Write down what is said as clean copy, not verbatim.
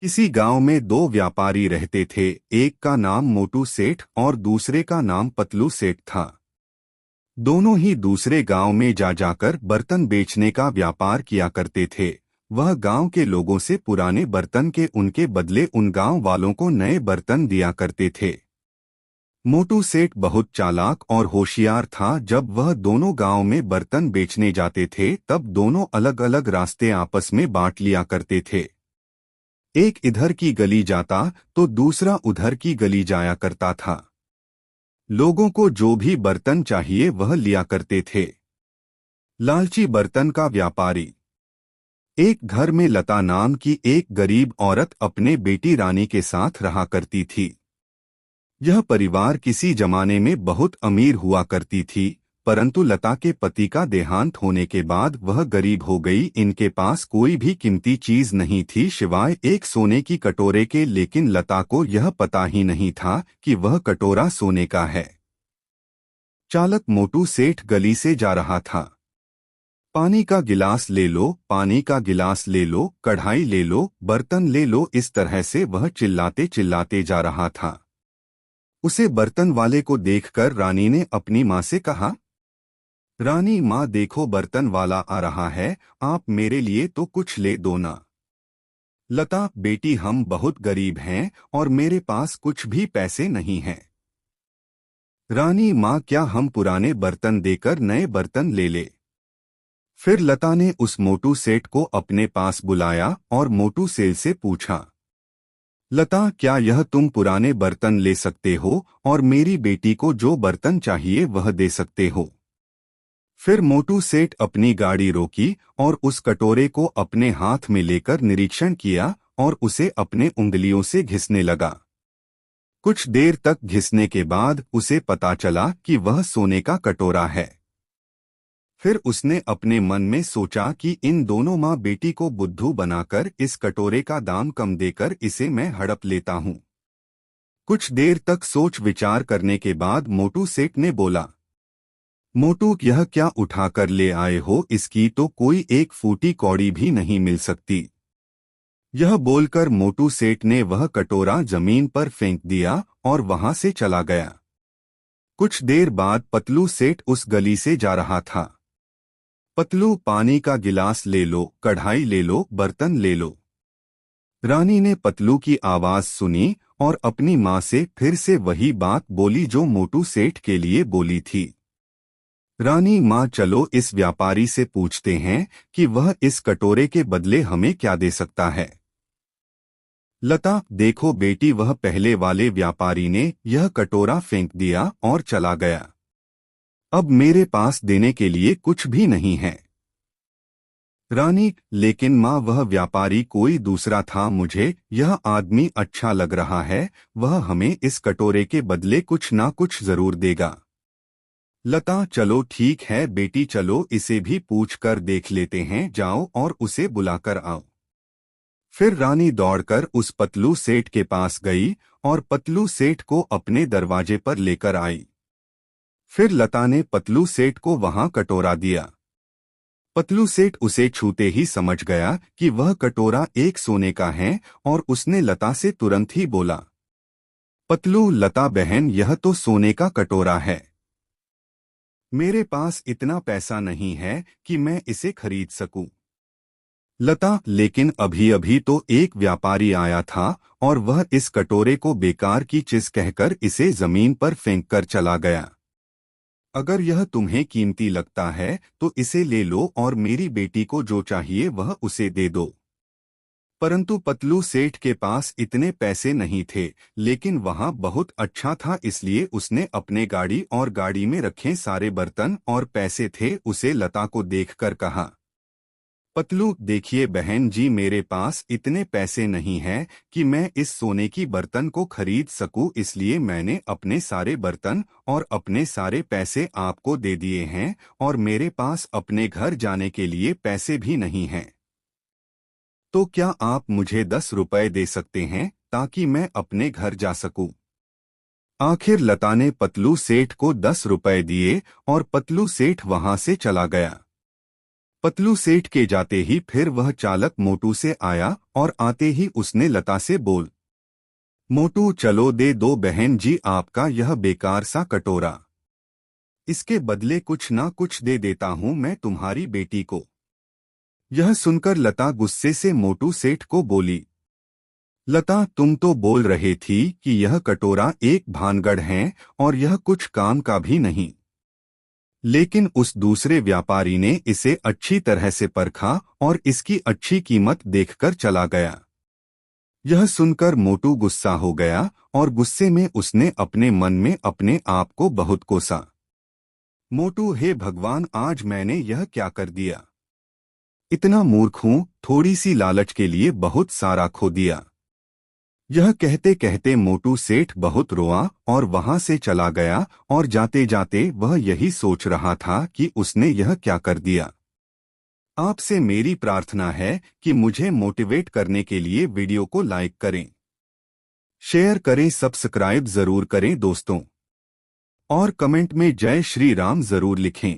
किसी गांव में दो व्यापारी रहते थे। एक का नाम मोटू सेठ और दूसरे का नाम पतलू सेठ था। दोनों ही दूसरे गांव में जा जाकर बर्तन बेचने का व्यापार किया करते थे। वह गांव के लोगों से पुराने बर्तन के उनके बदले उन गांव वालों को नए बर्तन दिया करते थे। मोटू सेठ बहुत चालाक और होशियार था। जब वह दोनों गांव में बर्तन बेचने जाते थे तब दोनों अलग अलग रास्ते आपस में बांट लिया करते थे। एक इधर की गली जाता तो दूसरा उधर की गली जाया करता था। लोगों को जो भी बर्तन चाहिए वह लिया करते थे। लालची बर्तन का व्यापारी। एक घर में लता नाम की एक गरीब औरत अपने बेटी रानी के साथ रहा करती थी। यह परिवार किसी जमाने में बहुत अमीर हुआ करती थी, परंतु लता के पति का देहांत होने के बाद वह गरीब हो गई। इनके पास कोई भी कीमती चीज नहीं थी सिवाय एक सोने की कटोरे के, लेकिन लता को यह पता ही नहीं था कि वह कटोरा सोने का है। चालक मोटू सेठ गली से जा रहा था। पानी का गिलास ले लो, पानी का गिलास ले लो, कढ़ाई ले लो, बर्तन ले लो, इस तरह से वह चिल्लाते चिल्लाते जा रहा था। उसे बर्तन वाले को देखकर रानी ने अपनी माँ से कहा, रानी माँ देखो बर्तन वाला आ रहा है, आप मेरे लिए तो कुछ ले दो ना। लता, बेटी हम बहुत गरीब हैं और मेरे पास कुछ भी पैसे नहीं हैं। रानी माँ, क्या हम पुराने बर्तन देकर नए बर्तन ले ले? फिर लता ने उस मोटू सेठ को अपने पास बुलाया और मोटू सेठ से पूछा, लता, क्या यह तुम पुराने बर्तन ले सकते हो और मेरी बेटी को जो बर्तन चाहिए वह दे सकते हो? फिर मोटू सेठ अपनी गाड़ी रोकी और उस कटोरे को अपने हाथ में लेकर निरीक्षण किया और उसे अपने उंगलियों से घिसने लगा। कुछ देर तक घिसने के बाद उसे पता चला कि वह सोने का कटोरा है। फिर उसने अपने मन में सोचा कि इन दोनों माँ बेटी को बुद्धू बनाकर इस कटोरे का दाम कम देकर इसे मैं हड़प लेता हूँ। कुछ देर तक सोच विचार करने के बाद मोटू सेठ ने बोला, मोटू, यह क्या उठाकर ले आए हो? इसकी तो कोई एक फूटी कौड़ी भी नहीं मिल सकती। यह बोलकर मोटू सेठ ने वह कटोरा जमीन पर फेंक दिया और वहां से चला गया। कुछ देर बाद पतलू सेठ उस गली से जा रहा था। पतलू, पानी का गिलास ले लो, कढ़ाई ले लो, बर्तन ले लो। रानी ने पतलू की आवाज सुनी और अपनी माँ से फिर से वही बात बोली जो मोटू सेठ के लिए बोली थी। रानी माँ, चलो इस व्यापारी से पूछते हैं कि वह इस कटोरे के बदले हमें क्या दे सकता है। लता, देखो बेटी, वह पहले वाले व्यापारी ने यह कटोरा फेंक दिया और चला गया। अब मेरे पास देने के लिए कुछ भी नहीं है। रानी, लेकिन माँ, वह व्यापारी कोई दूसरा था। मुझे यह आदमी अच्छा लग रहा है, वह हमें इस कटोरे के बदले कुछ ना कुछ जरूर देगा। लता, चलो ठीक है बेटी, चलो इसे भी पूछ कर देख लेते हैं, जाओ और उसे बुलाकर आओ। फिर रानी दौड़कर उस पतलू सेठ के पास गई और पतलू सेठ को अपने दरवाजे पर लेकर आई। फिर लता ने पतलू सेठ को वहां कटोरा दिया। पतलू सेठ उसे छूते ही समझ गया कि वह कटोरा एक सोने का है और उसने लता से तुरंत ही बोला, पतलू, लता बहन, यह तो सोने का कटोरा है। मेरे पास इतना पैसा नहीं है कि मैं इसे खरीद सकूं। लता, लेकिन अभी अभी तो एक व्यापारी आया था और वह इस कटोरे को बेकार की चीज कहकर इसे जमीन पर फेंक कर चला गया। अगर यह तुम्हें कीमती लगता है तो इसे ले लो और मेरी बेटी को जो चाहिए वह उसे दे दो। परंतु पतलू सेठ के पास इतने पैसे नहीं थे, लेकिन वहां बहुत अच्छा था, इसलिए उसने अपने गाड़ी और गाड़ी में रखे सारे बर्तन और पैसे थे उसे लता को देखकर कहा, पतलू, देखिए बहन जी, मेरे पास इतने पैसे नहीं हैं कि मैं इस सोने की बर्तन को खरीद सकूं, इसलिए मैंने अपने सारे बर्तन और अपने सारे पैसे आपको दे दिए हैं और मेरे पास अपने घर जाने के लिए पैसे भी नहीं हैं। तो क्या आप मुझे 10 रुपए दे सकते हैं ताकि मैं अपने घर जा सकूं? आखिर लता ने पतलू सेठ को 10 रुपए दिए और पतलू सेठ वहां से चला गया। पतलू सेठ के जाते ही फिर वह चालक मोटू से आया और आते ही उसने लता से बोल, मोटू चलो दे दो बहन जी आपका यह बेकार सा कटोरा। इसके बदले कुछ ना कुछ दे देता हूं मैं तुम्हारी बेटी को। यह सुनकर लता गुस्से से मोटू सेठ को बोली, लता तुम तो बोल रहे थी कि यह कटोरा एक भानगढ़ है और यह कुछ काम का भी नहीं। लेकिन उस दूसरे व्यापारी ने इसे अच्छी तरह से परखा और इसकी अच्छी कीमत देखकर चला गया। यह सुनकर मोटू गुस्सा हो गया और गुस्से में उसने अपने मन में अपने आप को बहुत कोसा। मोटू, हे भगवान, आज मैंने यह क्या कर दिया। इतना मूर्ख हूं, थोड़ी सी लालच के लिए बहुत सारा खो दिया। यह कहते कहते मोटू सेठ बहुत रोआ और वहां से चला गया और जाते जाते वह यही सोच रहा था कि उसने यह क्या कर दिया। आपसे मेरी प्रार्थना है कि मुझे मोटिवेट करने के लिए वीडियो को लाइक करें, शेयर करें, सब्सक्राइब जरूर करें दोस्तों, और कमेंट में जय श्री राम जरूर लिखें।